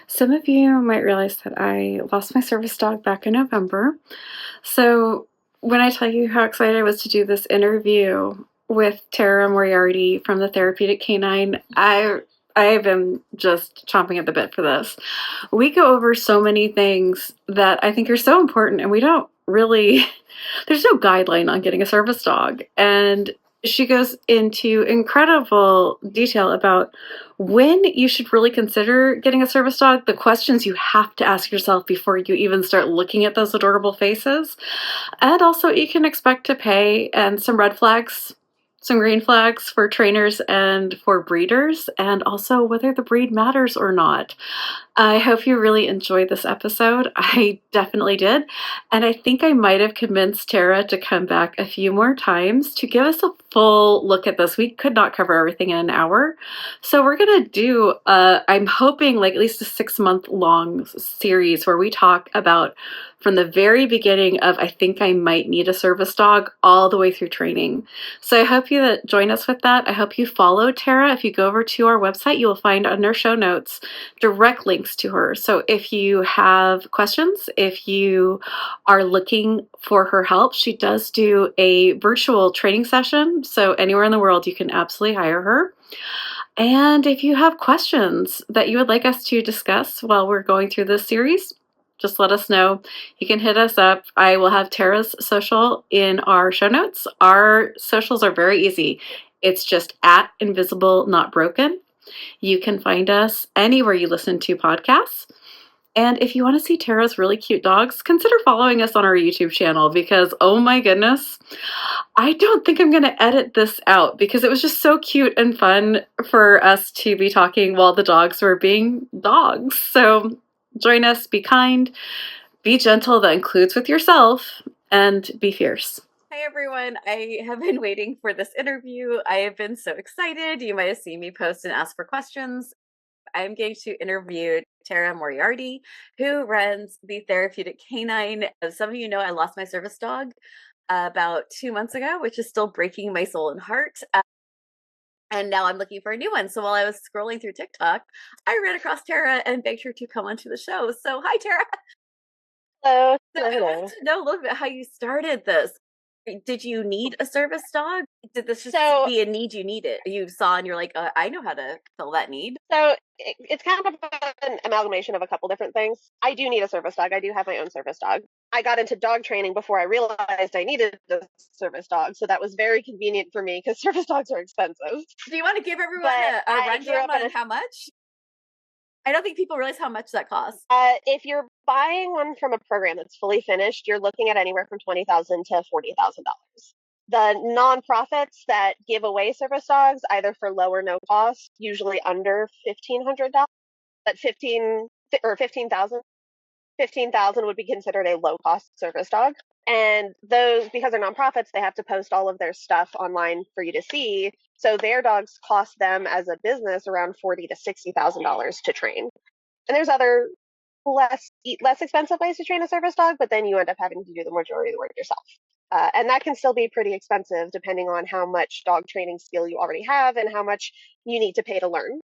Some of you might realize that I lost my service dog back in November. So, when I tell you how excited I was to do this interview with Tara Moriarty from the Therapeutic Canine, I have been just chomping at the bit for this. We go over so many things that I think are so important, and we don't really, there's no guideline on getting a service dog. And she goes into incredible detail about when you should really consider getting a service dog, the questions you have to ask yourself before you even start looking at those adorable faces, and also what you can expect to pay, and some red flags, some green flags for trainers and for breeders, and also whether the breed matters or not. I hope you really enjoyed this episode. I definitely did. And I think I might have convinced Tara to come back a few more times to give us a full look at this. We could not cover everything in an hour. So we're going to do, I'm hoping, like at least a 6-month long series where we talk about from the very beginning of I think I might need a service dog all the way through training. So I hope you join us with that. I hope you follow Tara. If you go over to our website, you will find under show notes direct links to her. So if you have questions, if you are looking for her help, she does do a virtual training session. So anywhere in the world, you can absolutely hire her. And if you have questions that you would like us to discuss while we're going through this series, just let us know. You can hit us up. I will have Tara's social in our show notes. Our socials are very easy. It's just at Invisible Not Broken. You can find us anywhere you listen to podcasts. And if you want to see Tara's really cute dogs, consider following us on our YouTube channel because, oh my goodness, I don't think I'm going to edit this out because it was just so cute and fun for us to be talking while the dogs were being dogs. So join us, be kind, be gentle, that includes with yourself, and be fierce. Hi everyone, I have been waiting for this interview. I have been so excited. You might have seen me post and ask for questions. I'm going to interview Tara Moriarty, who runs the Therapeutic Canine. As some of you know, I lost my service dog about 2 months ago, which is still breaking my soul and heart. And now I'm looking for a new one. So while I was scrolling through TikTok, I ran across Tara and begged her to come onto the show. So hi, Tara. Hello. So I wanted to know a little bit how you started this. Did you need a service dog? Did this just So, be a need you needed? You saw and you're like, I know how to fill that need. it's kind of an amalgamation of a couple different things. I do need a service dog. I do have my own service dog. I got into dog training before I realized I needed a service dog, so that was very convenient for me because service dogs are expensive. Do you want to give everyone But a I grew rundown up in on how much? I don't think people realize how much that costs. if you're buying one from a program that's fully finished, you're looking at anywhere from $20,000 to $40,000. The nonprofits that give away service dogs, either for low or no cost, usually under $1,500, but 15,000 would be considered a low cost service dog. And those, because they're nonprofits, they have to post all of their stuff online for you to see. So their dogs cost them as a business around $40,000 to $60,000 to train. And there's other less expensive ways to train a service dog, but then you end up having to do the majority of the work yourself. And that can still be pretty expensive depending on how much dog training skill you already have and how much you need to pay to learn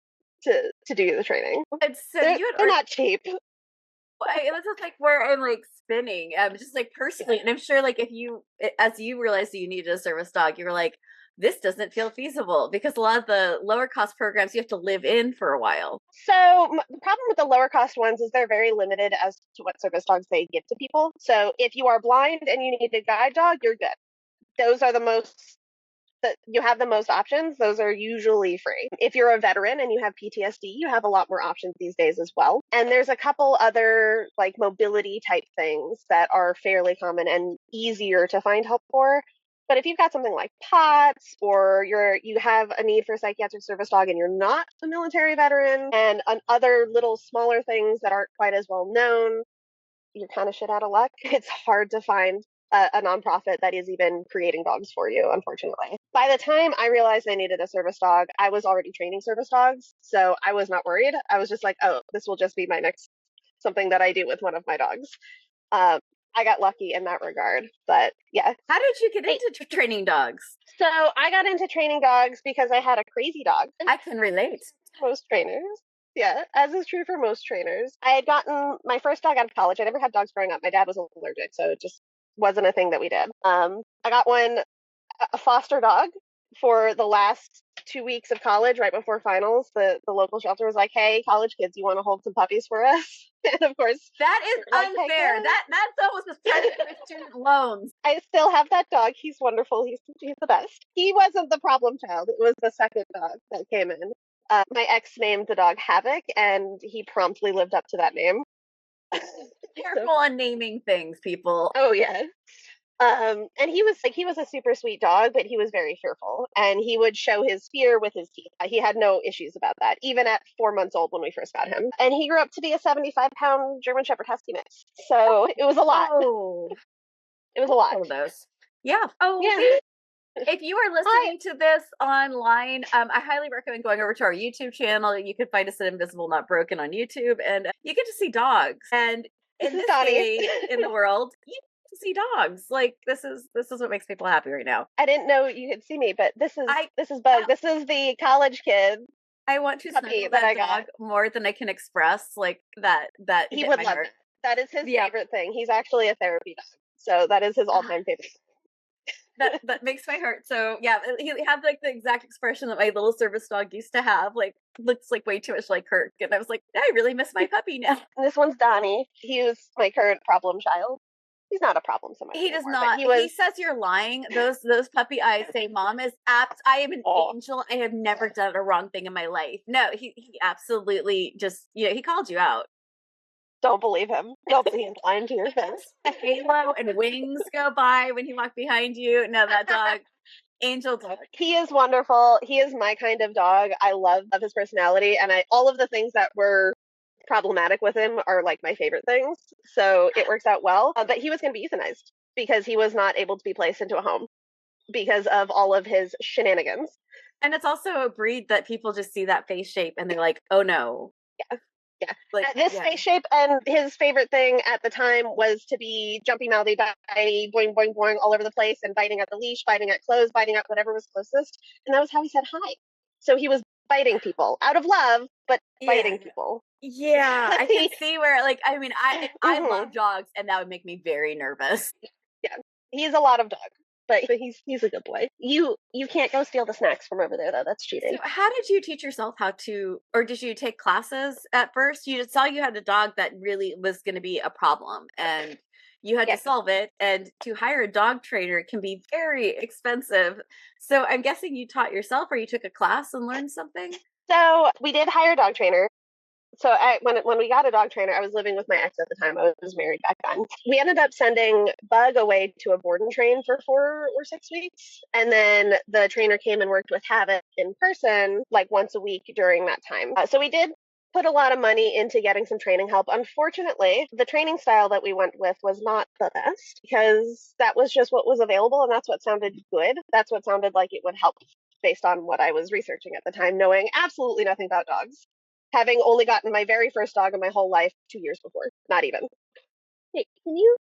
to do the training. And so They're not cheap. This is like where I'm like spinning, just like personally, and I'm sure like if you, as you realized that you needed a service dog, you were like, this doesn't feel feasible because a lot of the lower cost programs you have to live in for a while. So the problem with the lower cost ones is they're very limited as to what service dogs they give to people. So if you are blind and you need a guide dog, you're good. Those are the most that you have the most options. Those are usually free. If you're a veteran and you have PTSD, you have a lot more options these days as well. And there's a couple other like mobility type things that are fairly common and easier to find help for. But if you've got something like POTS or you have a need for a psychiatric service dog and you're not a military veteran and other little smaller things that aren't quite as well known, you're kind of shit out of luck. It's hard to find a nonprofit that is even creating dogs for you, unfortunately. By the time I realized I needed a service dog, I was already training service dogs, so I was not worried. I was just like, oh, this will just be my next something that I do with one of my dogs. I got lucky in that regard, but yeah. How did you get into training dogs? So I got into training dogs because I had a crazy dog. I can relate. Most trainers. Yeah, as is true for most trainers. I had gotten my first dog out of college. I never had dogs growing up. My dad was allergic, so it just wasn't a thing that we did. I got a foster dog for the last 2 weeks of college, right before finals. The local shelter was like, "Hey, college kids, you want to hold some puppies for us?" And of course, That is like, "Heck unfair. yeah!" That's almost as part of student loans. I still have that dog. He's wonderful. He's the best. He wasn't the problem child. It was the second dog that came in. My ex named the dog Havoc, and he promptly lived up to that name. So, Careful on naming things, people. oh yeah. And he was a super sweet dog, but he was very fearful, and he would show his fear with his teeth. He had no issues about that, even at 4 months old when we first got him. And he grew up to be a 75-pound German Shepherd Husky mix. So it was a lot. Oh, It was a lot. all of those. Yeah. Oh, Yeah. if you are Hi. listening to this online, I highly recommend going over to our YouTube channel. You can find us at Invisible Not Broken on YouTube, and you get to see dogs. And This in is this Donnie. day in the world, you get to see dogs. Like this is what makes people happy right now. I didn't know you could see me, but I this is Bug. This is the college kid I want to puppy snuggle that I that got. dog more than I can express. Like that He hit would my love heart. that. That is his Yeah, favorite thing. He's actually a therapy dog. So that is his all-time favorite. that makes my heart so. Yeah, he had like the exact expression that my little service dog used to have. Like looks like way too much like Kirk, and I was like, I really miss my puppy now. And this one's Donnie. He was my current problem child. He's not a problem so much He does anymore, but not. he He was. says you're lying. Those puppy eyes say mom is apt. I am an Oh, angel. I have never done a wrong thing in my life. No, he absolutely just he called you out. don't believe him. Don't believe him lying to your face. A halo and wings go by when he walked behind you. No, that dog, angel dog. He is wonderful. He is my kind of dog. I love his personality, and I all of the things that were problematic with him are like my favorite things. So it works out well. But he was going to be euthanized because he was not able to be placed into a home because of all of his shenanigans. And it's also a breed that people just see that face shape and they're like, oh no. Yeah. Yeah. Like This yeah. face shape, and his favorite thing at the time was to be jumpy, mouthy, bitey, boing, boing, boing all over the place and biting at the leash, biting at clothes, biting at whatever was closest. And that was how he said hi. So he was biting people out of love, but Yeah. biting people. Yeah. I can see where like I mean I Mhm. love dogs and that would make me very nervous. Yeah, he's a lot of dog, but he's a good boy. You can't go steal the snacks from over there though. That's cheating. So how did you teach yourself how to, or did you take classes at first? You just saw you had a dog that really was going to be a problem and you had to Yeah. solve it. And to hire a dog trainer can be very expensive. So I'm guessing you taught yourself or you took a class and learned something? So we did hire a dog trainer. So when we got a dog trainer, I was living with my ex at the time. I was married back then. We ended up sending Bug away to a board and train for 4 or 6 weeks, and then the trainer came and worked with Havoc in person like once a week during that time. So we did put a lot of money into getting some training help. Unfortunately, the training style that we went with was not the best because that was just what was available and that's what sounded good. That's what sounded like it would help based on what I was researching at the time, knowing absolutely nothing about dogs, having only gotten my very first dog in my whole life 2 years before. Not even. Hey, can you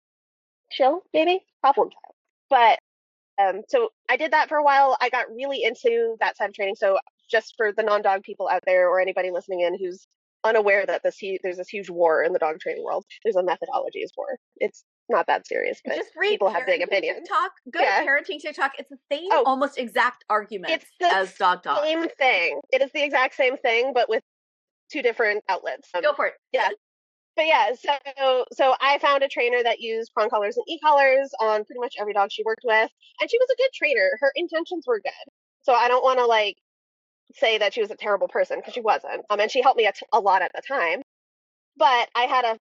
chill, maybe? Problem child. But so I did that for a while. I got really into that side of training. So just for the non-dog people out there or anybody listening in who's unaware that there's this huge war in the dog training world, there's a methodologies war. It's not that serious, but Just read people have big parenting opinions. TikTok. Go to Yeah. parenting TikTok. It's the same, Oh, almost exact it's arguments the as dog talk. same thing. It is the exact same thing, but with two different outlets. Go for it. Yeah. But yeah, so I found a trainer that used prong collars and e-collars on pretty much every dog she worked with, and she was a good trainer. Her intentions were good, so I don't want to like say that she was a terrible person because she wasn't. And she helped me a lot at the time. But I had a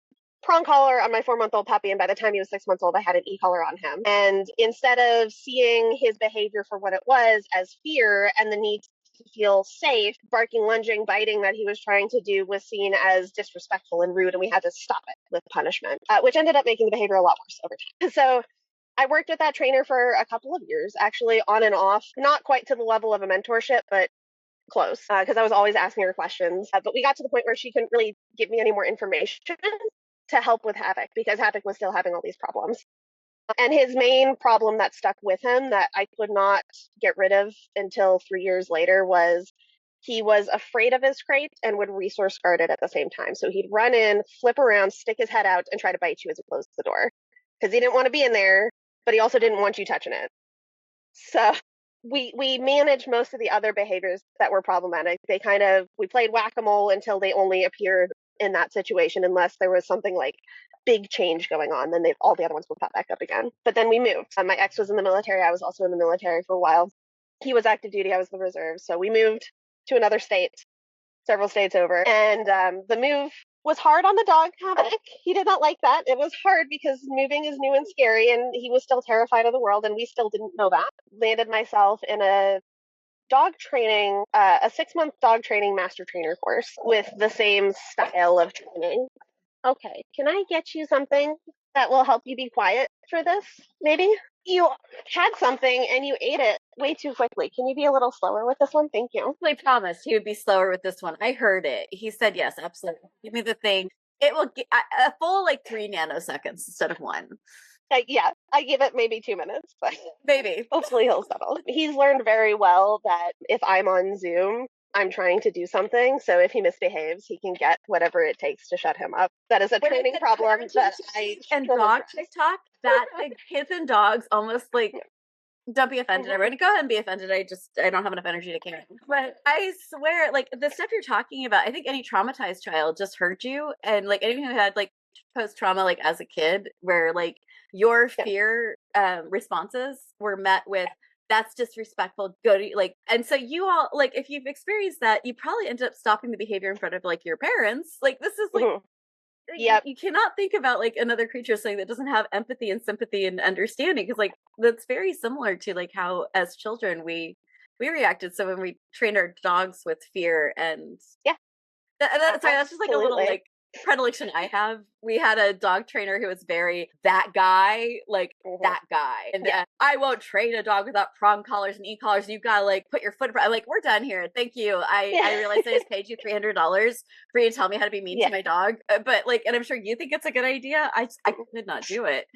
prong collar on my 4 month old puppy, and by the time he was 6 months old, I had an e-collar on him. And instead of seeing his behavior for what it was as fear and the need to feel safe, barking, lunging, biting that he was trying to do was seen as disrespectful and rude, and we had to stop it with punishment, which ended up making the behavior a lot worse over time. So I worked with that trainer for a couple of years, actually on and off, not quite to the level of a mentorship, but close, because I was always asking her questions. But we got to the point where she couldn't really give me any more information to help with Havoc because Havoc was still having all these problems. And his main problem that stuck with him that I could not get rid of until 3 years later was he was afraid of his crate and would resource guard it at the same time. So he'd run in, flip around, stick his head out, and try to bite you as he closed the door because he didn't want to be in there, but he also didn't want you touching it. So we managed most of the other behaviors that were problematic. We played whack-a-mole until they only appeared in that situation, unless there was something like big change going on. Then all the other ones would pop back up again. But then we moved. My ex was in the military. I was also in the military for a while. He was active duty. I was the reserve. So we moved to another state, several states over. And the move was hard on the dog, Havoc. He did not like that. It was hard because moving is new and scary, and he was still terrified of the world, and we still didn't know that. Landed myself in a dog training, a 6-month dog training master trainer course with the same style of training. Okay, can I get you something that will help you be quiet for this, maybe? You had something and you ate it way too quickly. Can you be a little slower with this one? Thank you. I promised he would be slower with this one. I heard it. He said yes, absolutely. Give me the thing. It will get a full 3 nanoseconds instead of 1. Yeah, I give it maybe 2 minutes, but maybe. Hopefully he'll settle. He's learned very well that if I'm on Zoom, I'm trying to do something. So if he misbehaves, he can get whatever it takes to shut him up. That is a training problem that I and dog TikTok, that kids and dogs almost don't be offended. I'm going to go ahead and be offended. I don't have enough energy to care. But I swear, the stuff you're talking about, I think any traumatized child just hurt you. And anyone who had post trauma as a kid, where your fear responses were met with, that's disrespectful, go to and so you all if you've experienced that, you probably end up stopping the behavior in front of your parents. This is Yep. You cannot think about another creature saying that doesn't have empathy and sympathy and understanding, because that's very similar to how as children we reacted. So when we trained our dogs with fear, and yeah, sorry, that's just a little predilection I have. We had a dog trainer who was very that guy, that guy, and I won't train a dog without prong collars and e-collars. You've got to put your foot in front. I'm we're done here, thank you. I realized I just paid you $300 for you to tell me how to be mean to my dog, but and I'm sure you think it's a good idea. I could not do it.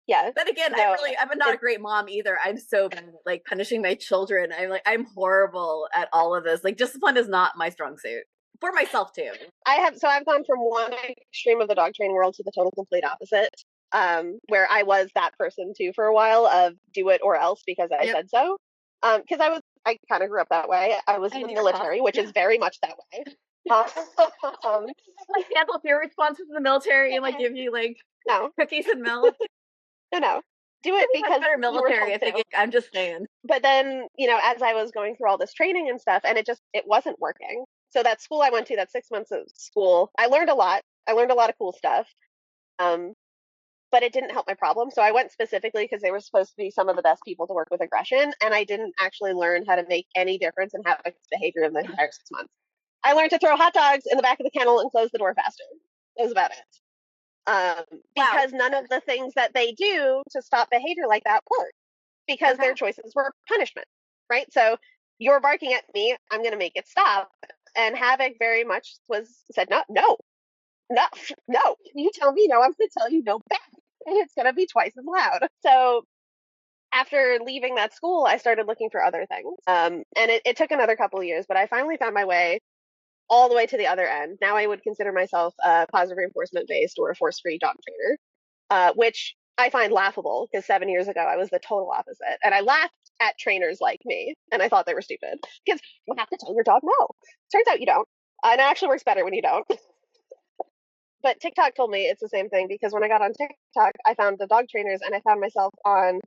Yeah. But again, I'm not a great mom either. I'm so bad at punishing my children. I'm horrible at all of this. Discipline is not my strong suit. For myself too. I've gone from one extreme of the dog training world to the total complete opposite. Where I was that person too for a while of do it or else because I said so. Because I kind of grew up that way. I was in the military, which is very much that way. Handle fear responses in the military and give you no cookies and milk. No. Do it because better military. I think I'm just saying. But then, as I was going through all this training and stuff, and it wasn't working. So that school I went to, that 6 months of school, I learned a lot. I learned a lot of cool stuff. But it didn't help my problem. So I went specifically because they were supposed to be some of the best people to work with aggression. And I didn't actually learn how to make any difference in Havoc's behavior in the entire 6 months. I learned to throw hot dogs in the back of the kennel and close the door faster. That was about it. Because none of the things that they do to stop behavior like that work, because their choices were punishment, right? So you're barking at me, I'm going to make it stop. And Havoc very much said, no. You tell me no, I'm going to tell you no back. And it's going to be twice as loud. So after leaving that school, I started looking for other things. And it took another couple of years, but I finally found my way all the way to the other end. Now I would consider myself a positive reinforcement based or a force-free dog trainer, which I find laughable because 7 years ago I was the total opposite. And I laughed at trainers like me and I thought they were stupid because you have to tell your dog no. Turns out you don't. And it actually works better when you don't. But TikTok told me it's the same thing because when I got on TikTok, I found the dog trainers and I found myself on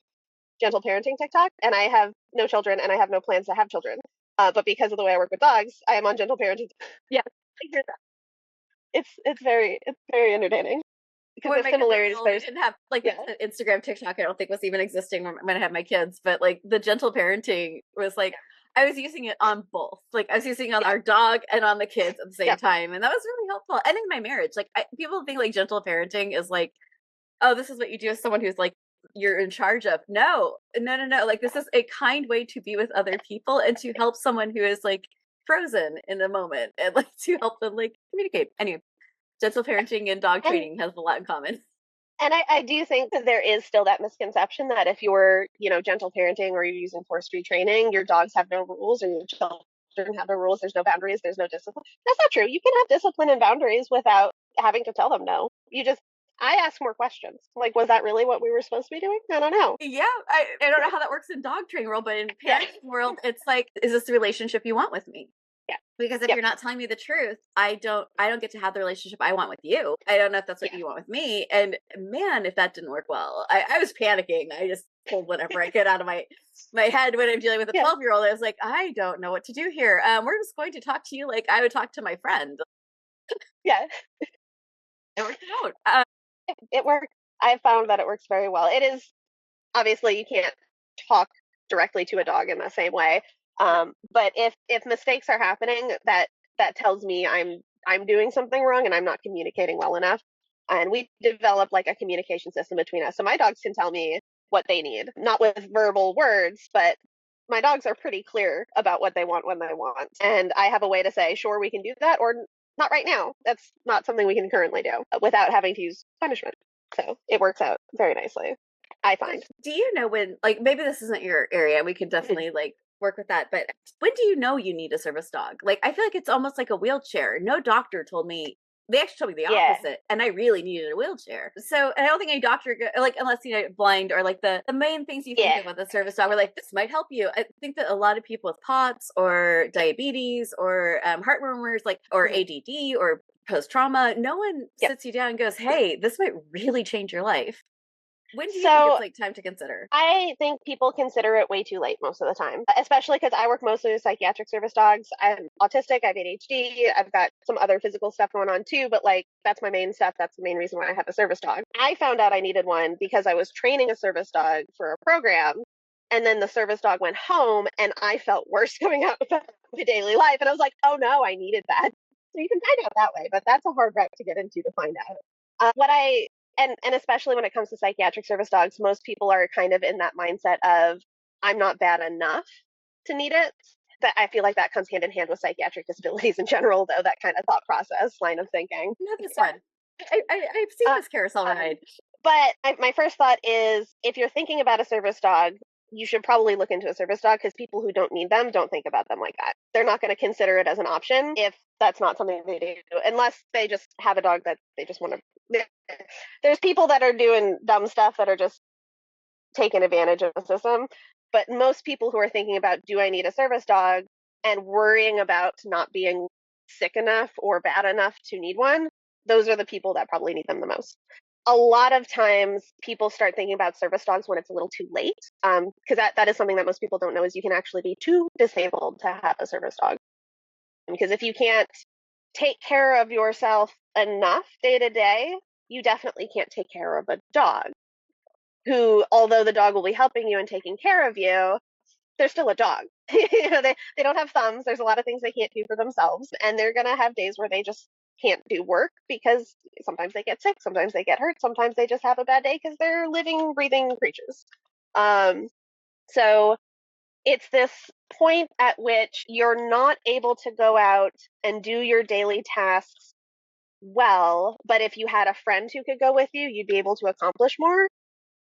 gentle parenting TikTok, and I have no children and I have no plans to have children. But because of the way I work with dogs, I am on gentle parenting. Yeah, I hear that. It's very entertaining because the similarities. I didn't have Instagram, TikTok. I don't think was even existing when I had my kids. But the gentle parenting was I was using it on both. I was using it on our dog and on the kids at the same time, and that was really helpful. And in my marriage, people think gentle parenting is oh, this is what you do as someone who's you're in charge of. No. This is a kind way to be with other people and to help someone who is frozen in a moment and to help them communicate. Anyway, gentle parenting and dog training has a lot in common. And I do think that there is still that misconception that if you're, gentle parenting or you're using force-free training, your dogs have no rules or your children doesn't have no rules, there's no boundaries, there's no discipline. That's not true. You can have discipline and boundaries without having to tell them no. I ask more questions. Like, was that really what we were supposed to be doing? I don't know. Yeah, I don't know how that works in dog training world, but in parenting world, it's like, is this the relationship you want with me? Yeah. Because if you're not telling me the truth, I don't get to have the relationship I want with you. I don't know if that's what you want with me. And man, if that didn't work well, I was panicking. I just pulled whatever I could out of my head when I'm dealing with a 12-year-old. I was like, I don't know what to do here. We're just going to talk to you like I would talk to my friend. Yeah. It worked out. It worked. I've found that it works very well. It is, obviously you can't talk directly to a dog in the same way. But if mistakes are happening, that tells me I'm doing something wrong and I'm not communicating well enough. And we develop like a communication system between us. So my dogs can tell me what they need, not with verbal words, but my dogs are pretty clear about what they want when they want. And I have a way to say, sure, we can do that, or not right now. That's not something we can currently do without having to use punishment. So it works out very nicely, I find. Do you know when, like, maybe this isn't your area, we could definitely like work with that, but when do you know you need a service dog? Like, I feel like it's almost like a wheelchair. No doctor told me, they actually told me the opposite, and I really needed a wheelchair. So, and I don't think any doctor, like, unless blind, or like the main things you think of with a service dog, were like, this might help you. I think that a lot of people with POTS or diabetes or heart murmurs, like, or ADD or post trauma, no one sits you down and goes, hey, this might really change your life. When do you think it's like time to consider? I think people consider it way too late most of the time, especially because I work mostly with psychiatric service dogs. I'm autistic, I have ADHD, I've got some other physical stuff going on too, but like that's my main stuff. That's the main reason why I have a service dog. I found out I needed one because I was training a service dog for a program, and then the service dog went home and I felt worse coming out of my daily life. And I was like, oh no, I needed that. So you can find out that way, but that's a hard route to get into to find out. And especially when it comes to psychiatric service dogs, most people are kind of in that mindset of, I'm not bad enough to need it. That I feel like that comes hand in hand with psychiatric disabilities in general, though, that kind of thought process, line of thinking. Not this one. I've seen this carousel ride. But my first thought is, if you're thinking about a service dog, you should probably look into a service dog, because people who don't need them don't think about them like that. They're not going to consider it as an option if that's not something they do, unless they just have a dog that they just want to. There's people that are doing dumb stuff that are just taking advantage of the system. But most people who are thinking about, do I need a service dog, and worrying about not being sick enough or bad enough to need one, those are the people that probably need them the most. A lot of times people start thinking about service dogs when it's a little too late, because that is something that most people don't know, is you can actually be too disabled to have a service dog. Because if you can't take care of yourself enough day to day, you definitely can't take care of a dog who, although the dog will be helping you and taking care of you, they're still a dog. They don't have thumbs. There's a lot of things they can't do for themselves, and they're going to have days where they just can't do work, because sometimes they get sick, sometimes they get hurt, sometimes they just have a bad day, because they're living, breathing creatures. So it's this point at which you're not able to go out and do your daily tasks well, but if you had a friend who could go with you, you'd be able to accomplish more.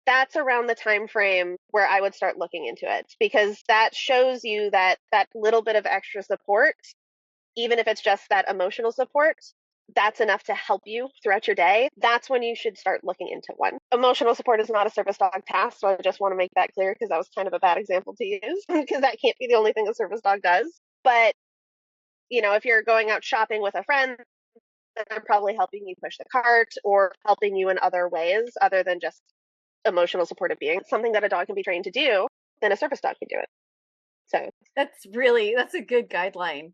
That's around the time frame where I would start looking into it, because that shows you that little bit of extra support, even if it's just that emotional support, that's enough to help you throughout your day. That's when you should start looking into one. Emotional support is not a service dog task, so I just want to make that clear, because that was kind of a bad example to use, because that can't be the only thing a service dog does. But, if you're going out shopping with a friend, then they're probably helping you push the cart or helping you in other ways other than just emotional supportive being. Something that a dog can be trained to do, then a service dog can do it. So that's a good guideline.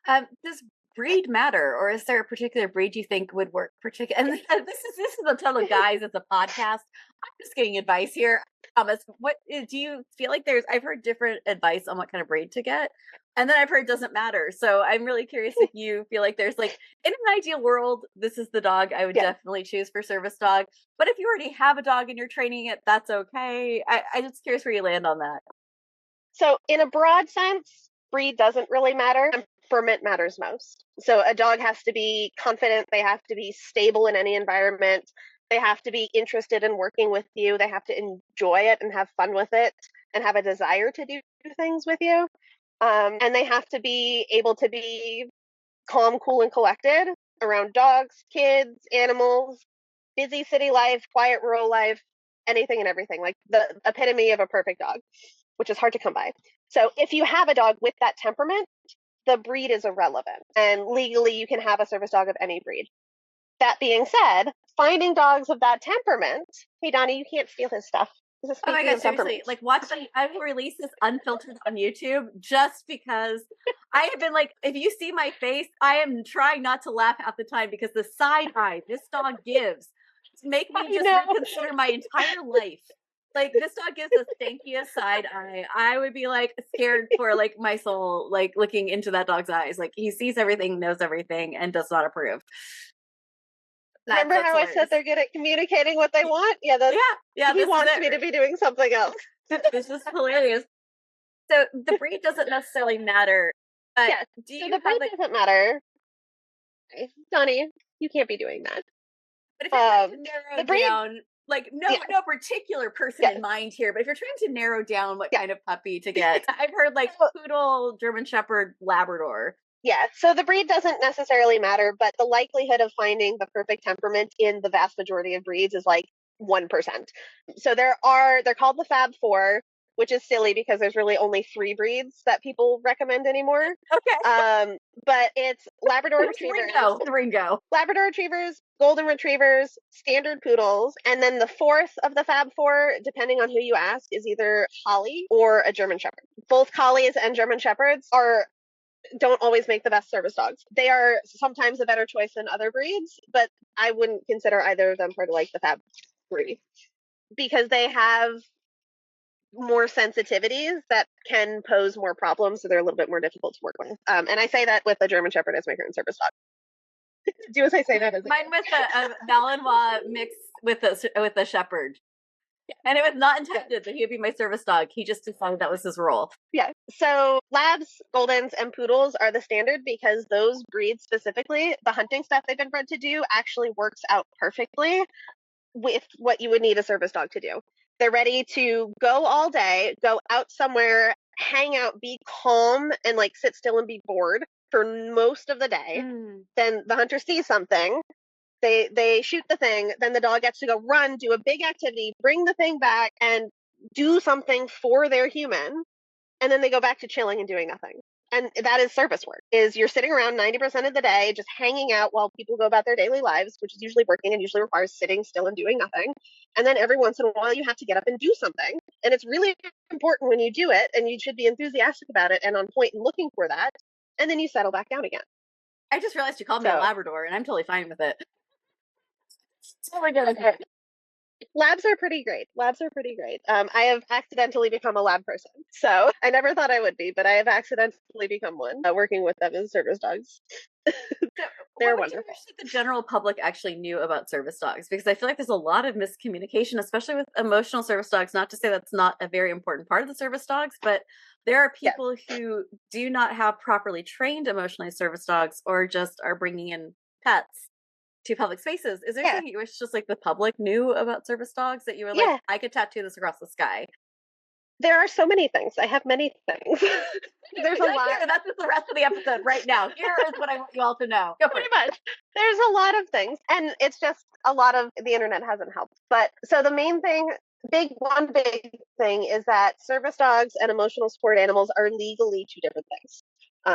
Does breed matter, or is there a particular breed you think would work particularly? And this is a ton of guys. It's a podcast. I'm just getting advice here. Thomas, what do you feel like I've heard different advice on what kind of breed to get, and then I've heard it doesn't matter. So I'm really curious if you feel like there's, like, in an ideal world, this is the dog I would definitely choose for service dog. But if you already have a dog and you're training it, that's okay. I'm just curious where you land on that. So in a broad sense, breed doesn't really matter. Temperament matters most. So a dog has to be confident. They have to be stable in any environment. They have to be interested in working with you. They have to enjoy it and have fun with it and have a desire to do things with you. And they have to be able to be calm, cool, and collected around dogs, kids, animals, busy city life, quiet rural life, anything and everything. Like the epitome of a perfect dog, which is hard to come by. So if you have a dog with that temperament, the breed is irrelevant. And legally, you can have a service dog of any breed. That being said, finding dogs of that temperament, hey, Donnie, you can't steal his stuff. This is Oh my speaking god, of seriously. temperament. Like watching I will release this unfiltered on YouTube just because I have been like, if you see my face, I am trying not to laugh half the time because the side eye this dog gives make me just reconsider my entire life. Like this dog gives the stankiest side eye. I would be like scared for like my soul, like looking into that dog's eyes. Like he sees everything, knows everything, and does not approve. Remember That's how I said they're good at communicating what they want? Yeah, yeah. he This wants is it. me to be doing something else. This is hilarious. So the breed doesn't necessarily matter. But Yeah, do so you the breed have like doesn't matter. Donnie, you can't be doing that. but if you're trying to The narrow breed, down like no particular person in yes, mind here, but if you're trying to narrow down what yeah. kind of puppy to get, I've heard like poodle, German Shepherd, Labrador. Yeah, so the breed doesn't necessarily matter, but the likelihood of finding the perfect temperament in the vast majority of breeds is like 1%. So they're called the Fab Four, which is silly because there's really only 3 breeds that people recommend anymore. Okay. But it's Labrador Retrievers, Ringo. Labrador Retrievers, Golden Retrievers, Standard Poodles, and then the 4th of the Fab Four, depending on who you ask, is either Collie or a German Shepherd. Both Collies and German Shepherds don't always make the best service dogs. They are sometimes a better choice than other breeds, but I wouldn't consider either of them part of like the Fab breed because they have more sensitivities that can pose more problems, so they're a little bit more difficult to work with. And I say that with a German Shepherd as my current service dog. Do as I say that as mine with a Malinois mix with a Shepherd. And it was not intended that he would be my service dog. He just decided that was his role. Yeah. So Labs, Goldens, and Poodles are the standard because those breeds specifically, the hunting stuff they've been bred to do actually works out perfectly with what you would need a service dog to do. They're ready to go all day, go out somewhere, hang out, be calm, and like sit still and be bored for most of the day. Then the hunter sees something, they shoot the thing, then the dog gets to go run, do a big activity, bring the thing back, and do something for their human, and then they go back to chilling and doing nothing. And that is service work. Is you're sitting around 90% of the day just hanging out while people go about their daily lives, which is usually working and usually requires sitting still and doing nothing. And then every once in a while you have to get up and do something. And it's really important when you do it, and you should be enthusiastic about it and on point and looking for that. And then you settle back down again. I just realized you called me a Labrador, and I'm totally fine with it. Totally good with it. Labs are pretty great. I have accidentally become a lab person. So I never thought I would be, but I have accidentally become one, working with them as service dogs. They're wonderful. I wish that the general public actually knew about service dogs, because I feel like there's a lot of miscommunication, especially with emotional service dogs. Not to say that's not a very important part of the service dogs, but there are people who do not have properly trained emotionally service dogs or just are bringing in pets to public spaces. Is there something you wish just like the public knew about service dogs that you were like, I could tattoo this across the sky? There are so many things. I have many things. There's a lot. That's just the rest of the episode right now. Here is what I want you all to know. Pretty much. There's a lot of things. And it's just a lot of the internet hasn't helped. But so the main thing, one big thing is that service dogs and emotional support animals are legally 2 different things.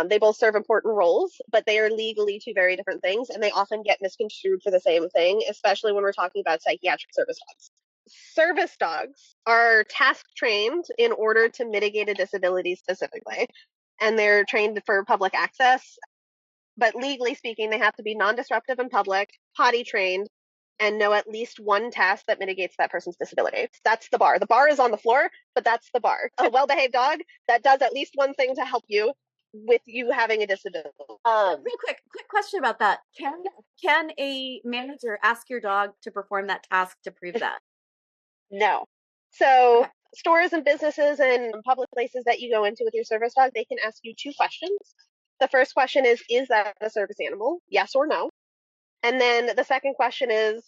They both serve important roles, but they are legally 2 very different things, and they often get misconstrued for the same thing, especially when we're talking about psychiatric service dogs. Service dogs are task trained in order to mitigate a disability specifically, and they're trained for public access. But legally speaking, they have to be non-disruptive in public, potty trained, and know at least one task that mitigates that person's disability. That's the bar. The bar is on the floor, but that's the bar. A well-behaved dog that does at least one thing to help you with you having a disability. Real quick question about that. Can a manager ask your dog to perform that task to prove that? No. So stores and businesses and public places that you go into with your service dog, they can ask you 2 questions. The first question is that a service animal? Yes or no? And then the second question is,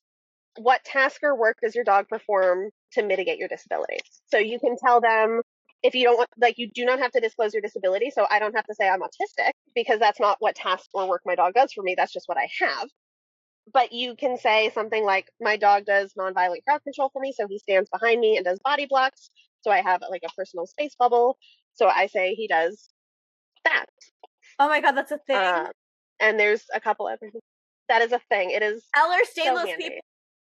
what task or work does your dog perform to mitigate your disability? So you can tell them, if you don't want, like, you do not have to disclose your disability. So I don't have to say I'm autistic because that's not what task or work my dog does for me. That's just what I have. But you can say something like, my dog does nonviolent crowd control for me. So he stands behind me and does body blocks. So I have like a personal space bubble. So I say he does that. Oh my God, that's a thing. And there's a couple other things. That is a thing. It is Ehlers-Danlos so handy. people.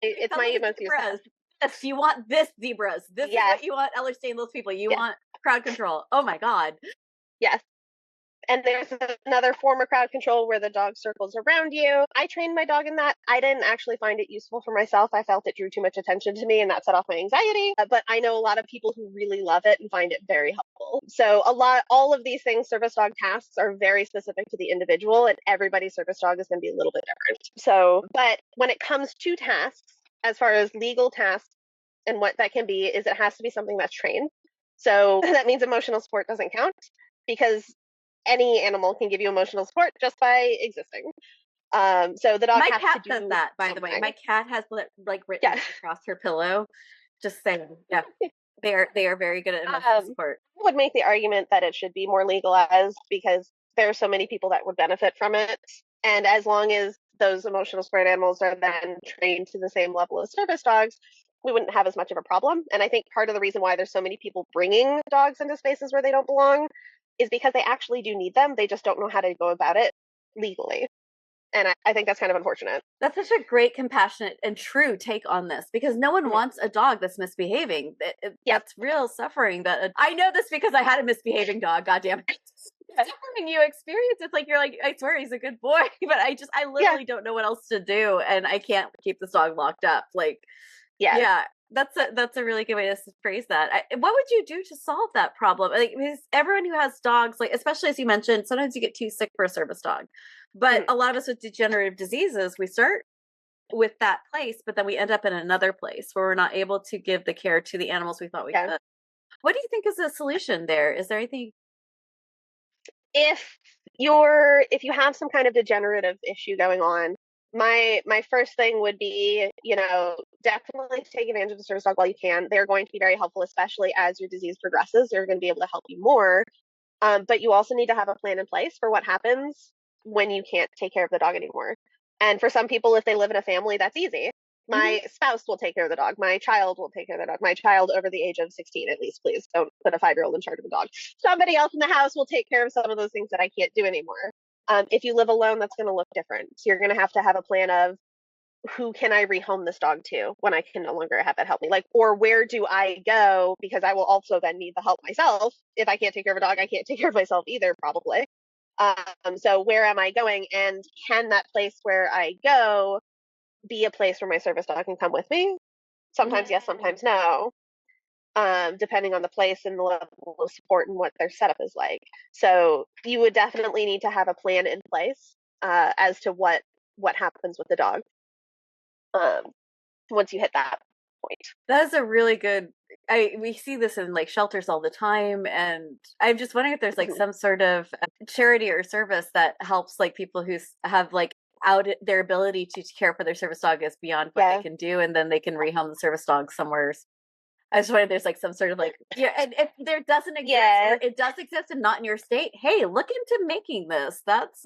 It's my most used zebras. Yes, you want this, zebras. This is what you want, Ehlers-Danlos people. You want crowd control. Oh my God. Yes. And there's another form of crowd control where the dog circles around you. I trained my dog in that. I didn't actually find it useful for myself. I felt it drew too much attention to me and that set off my anxiety. But I know a lot of people who really love it and find it very helpful. So all of these things, service dog tasks are very specific to the individual, and everybody's service dog is going to be a little bit different. So, but when it comes to tasks, as far as legal tasks and what that can be, is it has to be something that's trained. So that means emotional support doesn't count, because any animal can give you emotional support just by existing. So the dog my has cat to do does that, by the way. My cat has like written across her pillow. Just saying. Yeah. They are very good at emotional support. I would make the argument that it should be more legalized because there are so many people that would benefit from it. And as long as those emotional support animals are then trained to the same level as service dogs, we wouldn't have as much of a problem. And I think part of the reason why there's so many people bringing dogs into spaces where they don't belong is because they actually do need them. They just don't know how to go about it legally. And I think that's kind of unfortunate. That's such a great, compassionate, and true take on this, because no one wants a dog that's misbehaving. That's real suffering. I know this because I had a misbehaving dog. Goddamn it. Suffering you experience, it's like you're like, I swear he's a good boy, but I literally don't know what else to do, and I can't keep this dog locked up. Like, yeah. That's a really good way to phrase that. What would you do to solve that problem? Like, because everyone who has dogs, like, especially as you mentioned, sometimes you get too sick for a service dog. But a lot of us with degenerative diseases, we start with that place, but then we end up in another place where we're not able to give the care to the animals we thought we could. What do you think is the solution there? Is there anything? If you have some kind of degenerative issue going on, my first thing would be, definitely take advantage of the service dog while you can. They're going to be very helpful, especially as your disease progresses. They're going to be able to help you more. But you also need to have a plan in place for what happens when you can't take care of the dog anymore. And for some people, if they live in a family, that's easy. My spouse will take care of the dog. My child will take care of the dog. My child over the age of 16, at least, please don't put a 5-year-old in charge of a dog. Somebody else in the house will take care of some of those things that I can't do anymore. If you live alone, that's going to look different. So you're going to have a plan of, who can I rehome this dog to when I can no longer have it help me? Like, or where do I go? Because I will also then need the help myself. If I can't take care of a dog, I can't take care of myself either, probably. So where am I going? And can that place where I go be a place where my service dog can come with me? Sometimes yes, sometimes no. Depending on the place and the level of support and what their setup is like. So you would definitely need to have a plan in place as to what happens with the dog once you hit that point. That is a really good. We see this in like shelters all the time, and I'm just wondering if there's like some sort of charity or service that helps like people who have like out their ability to care for their service dog is beyond what they can do, and then they can rehome the service dog somewhere. I just wonder if there's like some sort of like, and if there doesn't exist, or it does exist and not in your state, hey, look into making this. That's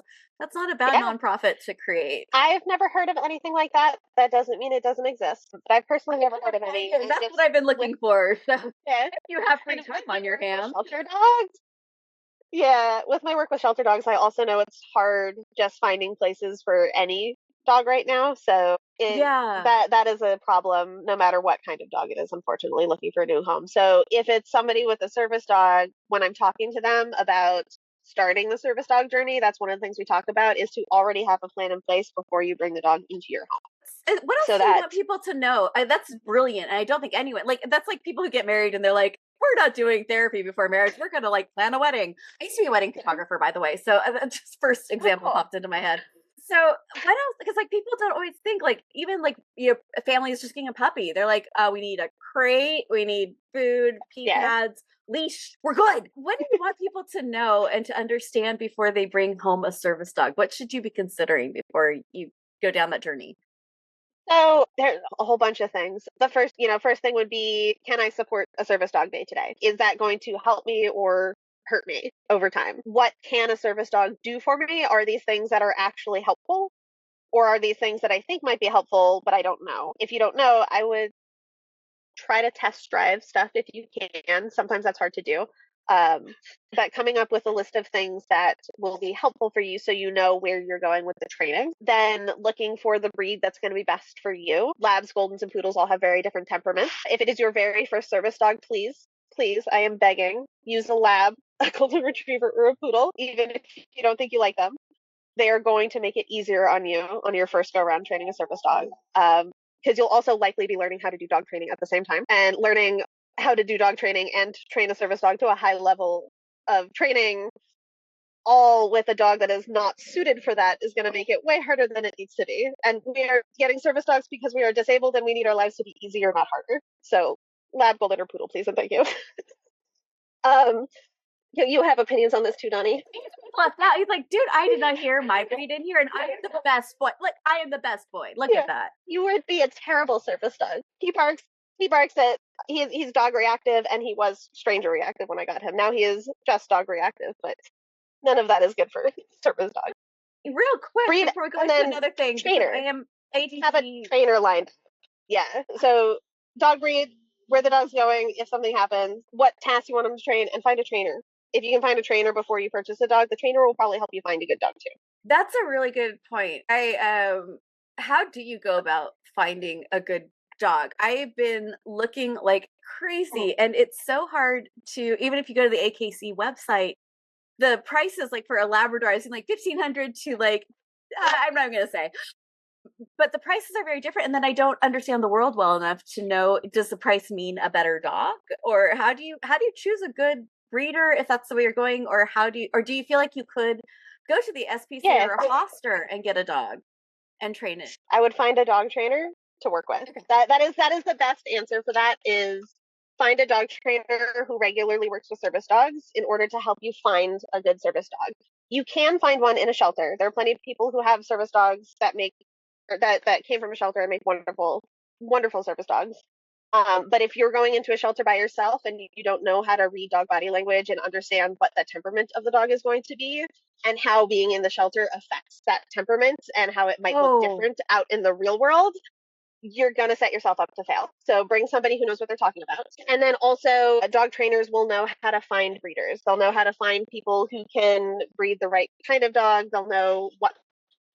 not a bad nonprofit to create. I've never heard of anything like that. That doesn't mean it doesn't exist. But I've personally never heard of any. That's what I've been looking for. So if you have free time on your hands. Shelter dogs. Yeah, with my work with shelter dogs, I also know it's hard just finding places for any dog right now. So that is a problem no matter what kind of dog it is, unfortunately, looking for a new home. So if it's somebody with a service dog, when I'm talking to them about starting the service dog journey, that's one of the things we talk about, is to already have a plan in place before you bring the dog into your home. What else do you want people to know? That's brilliant. And I don't think anyone, like, that's like people who get married and they're like, we're not doing therapy before marriage. We're going to like plan a wedding. I used to be a wedding photographer, by the way. So just first example popped into my head. So what else? Because like people don't always think, like, even like a family is just getting a puppy. They're like, we need a crate, we need food, pee pads, leash. We're good. What do you want people to know and to understand before they bring home a service dog? What should you be considering before you go down that journey? So there's a whole bunch of things. The first thing would be, can I support a service dog day today? Is that going to help me or hurt me over time? What can a service dog do for me? Are these things that are actually helpful? Or are these things that I think might be helpful, but I don't know? If you don't know, I would try to test drive stuff if you can. Sometimes that's hard to do. Um, but coming up with a list of things that will be helpful for you so you know where you're going with the training. Then looking for the breed that's going to be best for you. Labs, Goldens, and Poodles all have very different temperaments. If it is your very first service dog, please, I am begging, use a lab, a golden retriever, or a poodle, even if you don't think you like them. They are going to make it easier on you on your first go around training a service dog. Because you'll also likely be learning how to do dog training at the same time, and learning how to do dog training and train a service dog to a high level of training, all with a dog that is not suited for that, is going to make it way harder than it needs to be. And we are getting service dogs because we are disabled and we need our lives to be easier, not harder. So lab, golden, or poodle, please, and thank you. um, you have opinions on this too, Donnie? Left out. He's like, dude, I did not hear my breed in here, and I am the best boy. Look, I am the best boy. Look at that. You would be a terrible service dog. He barks. He barks at. He's dog reactive, and he was stranger reactive when I got him. Now he is just dog reactive, but none of that is good for service dog. Real quick, Breed, before we go into another thing, trainer. I am ADD. Have a trainer lined. Yeah. So dog breed, where the dog's going, if something happens, what tasks you want him to train, and find a trainer. If you can find a trainer before you purchase a dog, the trainer will probably help you find a good dog too. That's a really good point. How do you go about finding a good dog? I've been looking like crazy, and it's so hard to, even if you go to the AKC website, the prices like for a Labrador is like 1,500 to like I'm not gonna say, but the prices are very different. And then I don't understand the world well enough to know, does the price mean a better dog, or how do you choose a good breeder if that's the way you're going, or do you feel like you could go to the SPCA or a foster and get a dog and train it? I would find a dog trainer to work with. Okay. That is the best answer for that, is find a dog trainer who regularly works with service dogs in order to help you find a good service dog. You can find one in a shelter. There are plenty of people who have service dogs that came from a shelter and make wonderful service dogs. But if you're going into a shelter by yourself and you don't know how to read dog body language and understand what the temperament of the dog is going to be, and how being in the shelter affects that temperament and how it might look different out in the real world, you're going to set yourself up to fail. So bring somebody who knows what they're talking about. And then also, dog trainers will know how to find breeders. They'll know how to find people who can breed the right kind of dog. They'll know what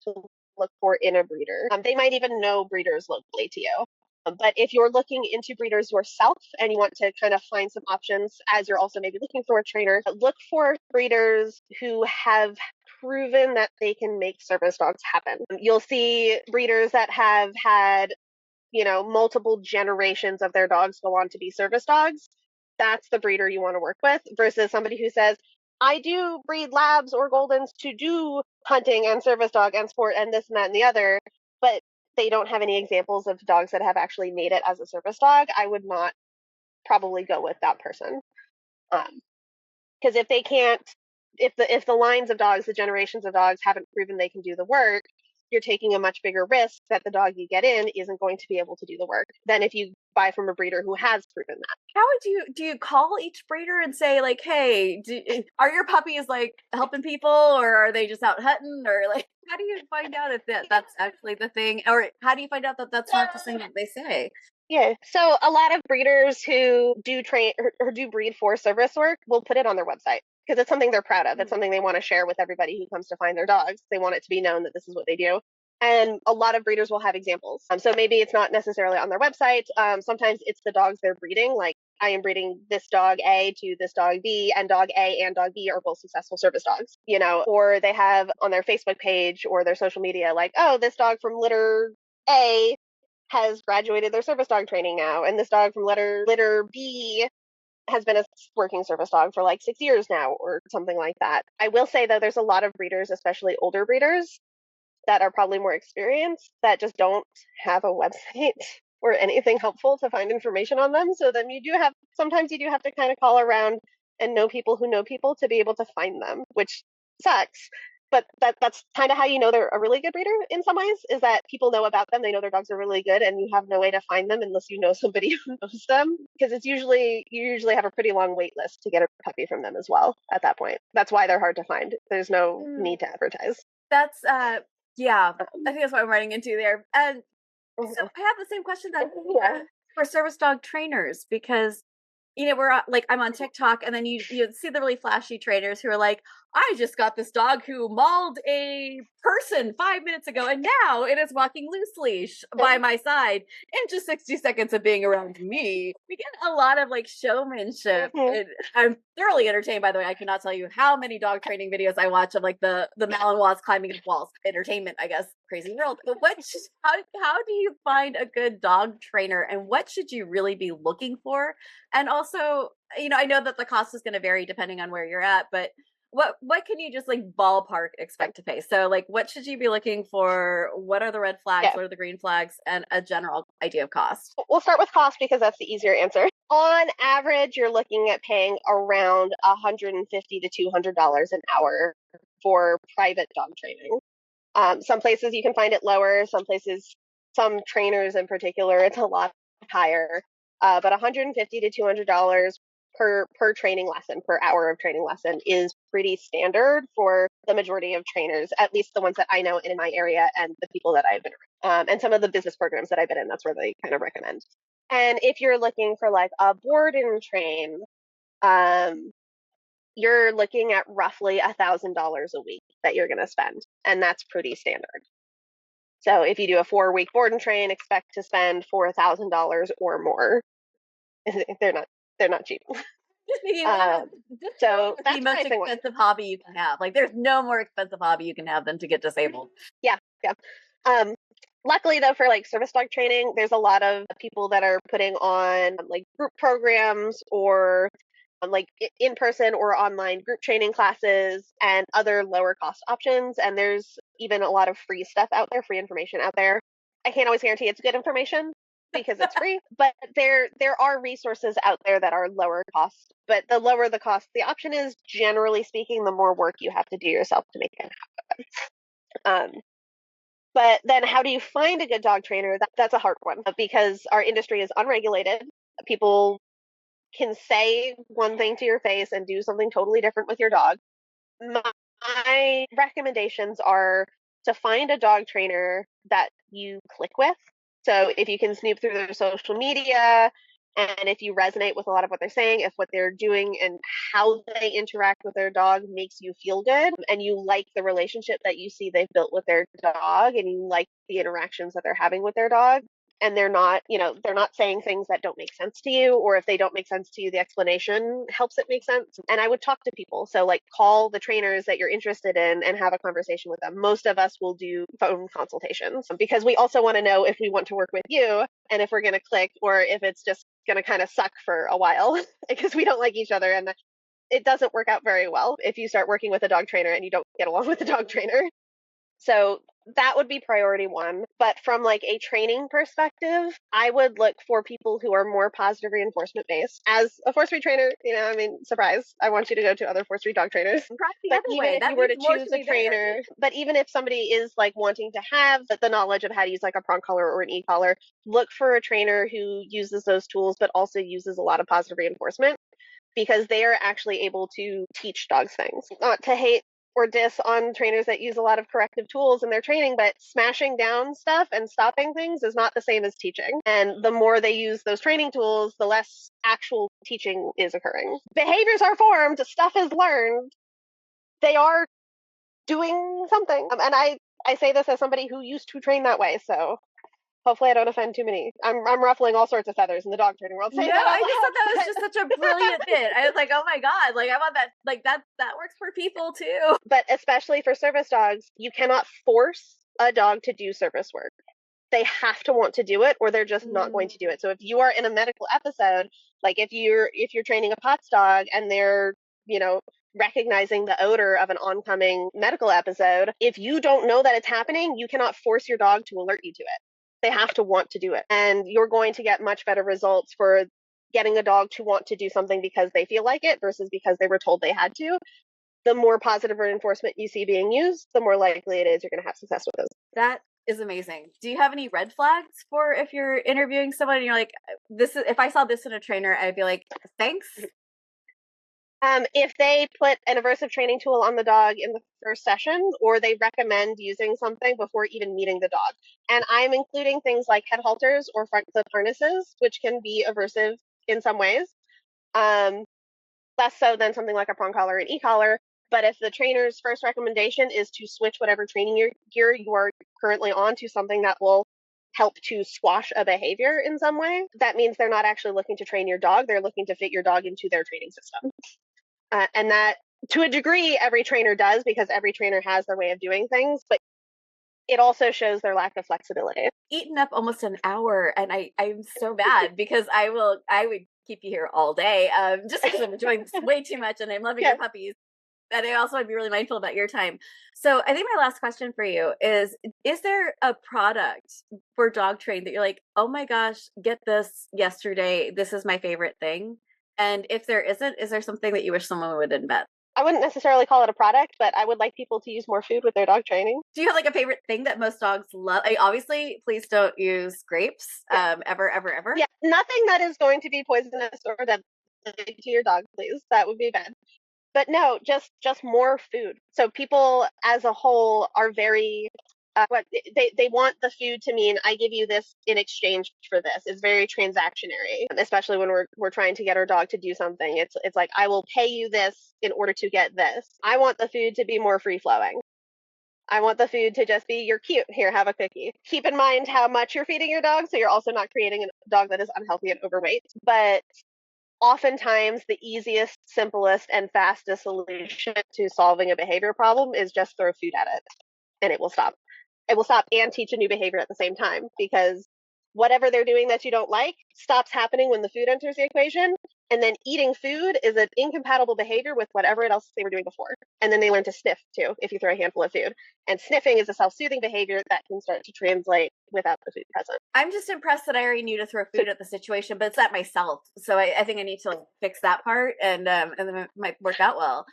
to look for in a breeder. They might even know breeders locally to you. But if you're looking into breeders yourself and you want to kind of find some options as you're also maybe looking for a trainer, look for breeders who have proven that they can make service dogs happen. You'll see breeders that have had, multiple generations of their dogs go on to be service dogs. That's the breeder you want to work with, versus somebody who says, I do breed labs or goldens to do hunting and service dog and sport and this and that and the other, but they don't have any examples of dogs that have actually made it as a service dog. I would not probably go with that person. Because if they can't, if the lines of dogs, the generations of dogs haven't proven they can do the work, you're taking a much bigger risk that the dog you get in isn't going to be able to do the work than if you buy from a breeder who has proven that. How would do you call each breeder and say like, hey, are your puppies like helping people, or are they just out hunting, or like, how do you find out if that's actually the thing, or how do you find out that that's not the thing that they say? Yeah, so a lot of breeders who do train or do breed for service work will put it on their website because it's something they're proud of. It's something they want to share with everybody who comes to find their dogs. They want it to be known that this is what they do. And a lot of breeders will have examples. So maybe it's not necessarily on their website. Sometimes it's the dogs they're breeding. Like, I am breeding this dog A to this dog B, and dog A and dog B are both successful service dogs, or they have on their Facebook page or their social media, like, oh, this dog from litter A has graduated their service dog training now, and this dog from litter B has been a working service dog for like 6 years now, or something like that. I will say, though, there's a lot of breeders, especially older breeders, that are probably more experienced, that just don't have a website or anything helpful to find information on them. So then sometimes you do have to kind of call around and know people who know people to be able to find them, which sucks. but that's kind of how you know they're a really good breeder in some ways, is that people know about them. They know their dogs are really good, and you have no way to find them unless you know somebody who knows them, because you usually have a pretty long wait list to get a puppy from them as well at that point. That's why they're hard to find. There's no need to advertise. That's yeah, I think that's what I'm running into there. And so I have the same question that for service dog trainers, because we're like, I'm on TikTok, and then you see the really flashy trainers who are like, I just got this dog who mauled a person 5 minutes ago, and now it is walking loose leash by my side in just 60 seconds of being around me. We get a lot of like showmanship. And I'm thoroughly entertained, by the way. I cannot tell you how many dog training videos I watch of like the Malinois climbing up walls. Entertainment, I guess. Crazy world. But how do you find a good dog trainer, and what should you really be looking for? And also, I know that the cost is going to vary depending on where you're at, but what can you just like ballpark expect to pay? So like, what should you be looking for? What are the red flags? What are the green flags? And a general idea of cost. We'll start with cost because that's the easier answer. On average, you're looking at paying around $150 to $200 an hour for private dog training. Some places you can find it lower. Some places, some trainers in particular, it's a lot higher. But $150 to $200 per training lesson, per hour of training lesson, is pretty standard for the majority of trainers, at least the ones that I know in my area and the people that I've been around. And some of the business programs that I've been in, that's where they kind of recommend. And if you're looking for like a board and train, you're looking at roughly $1,000 a week that you're going to spend, and that's pretty standard. So if you do a 4-week board and train, expect to spend $4,000 or more. They're not cheap. So that's the most expensive hobby you can have. Like, there's no more expensive hobby you can have than to get disabled. Yeah. Luckily, though, for like service dog training, there's a lot of people that are putting on like group programs or like in person or online group training classes and other lower cost options. And there's even a lot of free stuff out there, free information out there. I can't always guarantee it's good information because it's free, but there are resources out there that are lower cost. But the lower the cost the option is, generally speaking, the more work you have to do yourself to make it happen. But then how do you find a good dog trainer? That's a hard one because our industry is unregulated. People can say one thing to your face and do something totally different with your dog. My recommendations are to find a dog trainer that you click with. So if you can snoop through their social media, and if you resonate with a lot of what they're saying, if what they're doing and how they interact with their dog makes you feel good, and you like the relationship that you see they've built with their dog, and you like the interactions that they're having with their dog, and they're not saying things that don't make sense to you, or if they don't make sense to you, the explanation helps it make sense. And I would talk to people. So like, call the trainers that you're interested in and have a conversation with them. Most of us will do phone consultations because we also want to know if we want to work with you and if we're going to click, or if it's just going to kind of suck for a while because we don't like each other. And it doesn't work out very well if you start working with a dog trainer and you don't get along with the dog trainer. So that would be priority one. But from like a training perspective, I would look for people who are more positive reinforcement based. As a force-free trainer, surprise, I want you to go to other force-free dog trainers. But even if you were to choose a trainer, but even if somebody is like wanting to have the knowledge of how to use like a prong collar or an e-collar, look for a trainer who uses those tools, but also uses a lot of positive reinforcement, because they are actually able to teach dogs things. Not to hate or diss on trainers that use a lot of corrective tools in their training, but smashing down stuff and stopping things is not the same as teaching. And the more they use those training tools, the less actual teaching is occurring. Behaviors are formed, stuff is learned. They are doing something. And I say this as somebody who used to train that way, so hopefully I don't offend too many. I'm ruffling all sorts of feathers in the dog training world. No, I just thought that was just such a brilliant bit. I was like, oh my God, like I want that, like that works for people too. But especially for service dogs, you cannot force a dog to do service work. They have to want to do it, or they're just not going to do it. So if you are in a medical episode, like if you're training a POTS dog and they're, recognizing the odor of an oncoming medical episode, if you don't know that it's happening, you cannot force your dog to alert you to it. They have to want to do it. And you're going to get much better results for getting a dog to want to do something because they feel like it versus because they were told they had to. the more positive reinforcement you see being used, the more likely it is you're going to have success with those. That is amazing. Do you have any red flags for if you're interviewing someone and you're like, this is, if I saw this in a trainer, I'd be like, thanks? If they put an aversive training tool on the dog in the first session, or they recommend using something before even meeting the dog. And I'm including things like head halters or front clip harnesses, which can be aversive in some ways. Less so than something like a prong collar and e-collar. But if the trainer's first recommendation is to switch whatever training gear you are currently on to something that will help to squash a behavior in some way, that means they're not actually looking to train your dog. They're looking to fit your dog into their training system. And that, to a degree, every trainer does, because every trainer has their way of doing things, but it also shows their lack of flexibility. Eaten up almost an hour, and I'm so bad because I would keep you here all day, just because I'm enjoying this way too much and I'm loving your puppies. And I also want to be really mindful about your time. So I think my last question for you is there a product for dog train that you're like, oh my gosh, get this yesterday, this is my favorite thing? And if there isn't, is there something that you wish someone would invent? I wouldn't necessarily call it a product, but I would like people to use more food with their dog training. Do you have like a favorite thing that most dogs love? Obviously, please don't use grapes, ever, ever, ever. Yeah, nothing that is going to be poisonous or deadly to your dog, please. That would be bad. But no, just more food. So people as a whole are very they want the food to mean I give you this in exchange for this. It's very transactionary, especially when we're trying to get our dog to do something. It's like, I will pay you this in order to get this. I want the food to be more free flowing. I want the food to just be, you're cute, here, have a cookie. Keep in mind how much you're feeding your dog, so you're also not creating a dog that is unhealthy and overweight. But oftentimes the easiest, simplest, and fastest solution to solving a behavior problem is just throw food at it, and it will stop. It will stop and teach a new behavior at the same time, because whatever they're doing that you don't like stops happening when the food enters the equation. And then eating food is an incompatible behavior with whatever else they were doing before. And then they learn to sniff too, if you throw a handful of food. And sniffing is a self-soothing behavior that can start to translate without the food present. I'm just impressed that I already knew to throw food at the situation, but it's at myself. So I think I need to fix that part, and then it might work out well.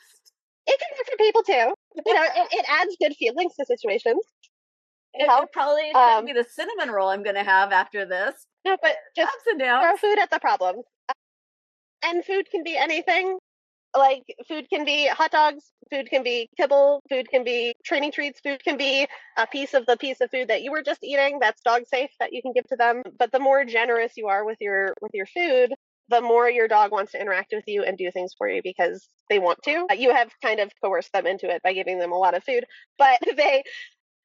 It can work for people too. It adds good feelings to situations. It probably shouldn't be the cinnamon roll I'm going to have after this. No, but just ups and downs. Throw food at the problem. And food can be anything. Like, food can be hot dogs, food can be kibble, food can be training treats, food can be a piece of food that you were just eating that's dog safe that you can give to them. But the more generous you are with your food, the more your dog wants to interact with you and do things for you because they want to. You have kind of coerced them into it by giving them a lot of food, but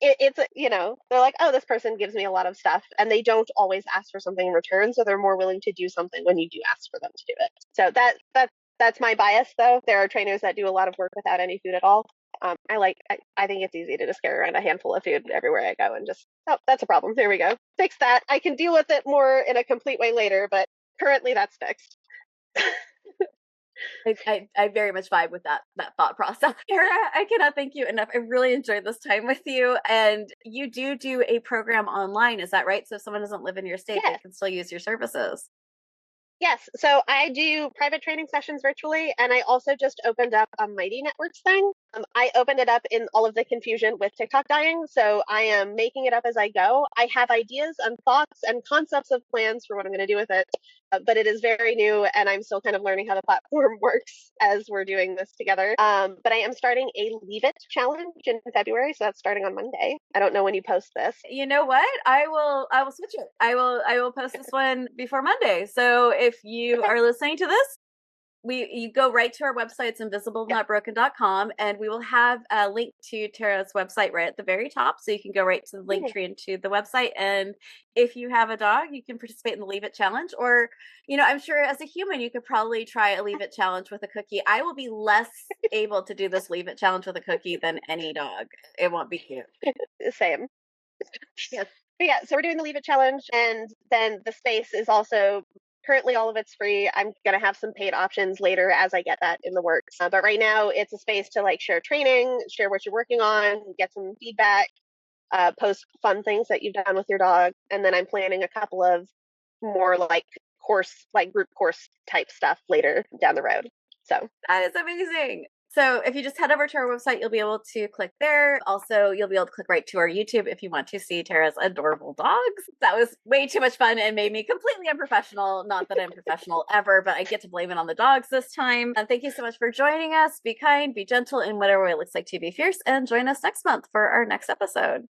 it's they're like, oh, this person gives me a lot of stuff, and they don't always ask for something in return, so they're more willing to do something when you do ask for them to do it. So that's my bias, though. There are trainers that do a lot of work without any food at all. I think it's easy to just carry around a handful of food everywhere I go and just, oh, that's a problem. There we go. Fix that. I can deal with it more in a complete way later, but currently that's fixed. I very much vibe with that thought process. Kara, I cannot thank you enough. I really enjoyed this time with you. And you do a program online, is that right? So if someone doesn't live in your state, They can still use your services. Yes. So I do private training sessions virtually, and I also just opened up a Mighty Networks thing. I opened it up in all of the confusion with TikTok dying, so I am making it up as I go. I have ideas and thoughts and concepts of plans for what I'm going to do with it, but it is very new, and I'm still kind of learning how the platform works as we're doing this together. But I am starting a Leave It challenge in February, so that's starting on Monday. I don't know when you post this. You know what? I will switch it. I will post this one before Monday. So if you are listening to this, you go right to our website. It's invisible.broken.com, and we will have a link to Tara's website right at the very top, so you can go right to the link tree into the website. And if you have a dog, you can participate in the Leave It challenge, or I'm sure as a human you could probably try a Leave It challenge with a cookie. I will be less able to do this Leave It challenge with a cookie than any dog. It won't be cute. Same. Yes. But yeah, so we're doing the Leave It challenge, and then the space is also currently all of it's free. I'm going to have some paid options later as I get that in the works. But right now it's a space to share training, share what you're working on, get some feedback, post fun things that you've done with your dog. And then I'm planning a couple of more group course type stuff later down the road. So that is amazing. So if you just head over to our website, you'll be able to click there. Also, you'll be able to click right to our YouTube if you want to see Tara's adorable dogs. That was way too much fun and made me completely unprofessional. Not that I'm professional ever, but I get to blame it on the dogs this time. And thank you so much for joining us. Be kind, be gentle in whatever way it looks like to be fierce, and join us next month for our next episode.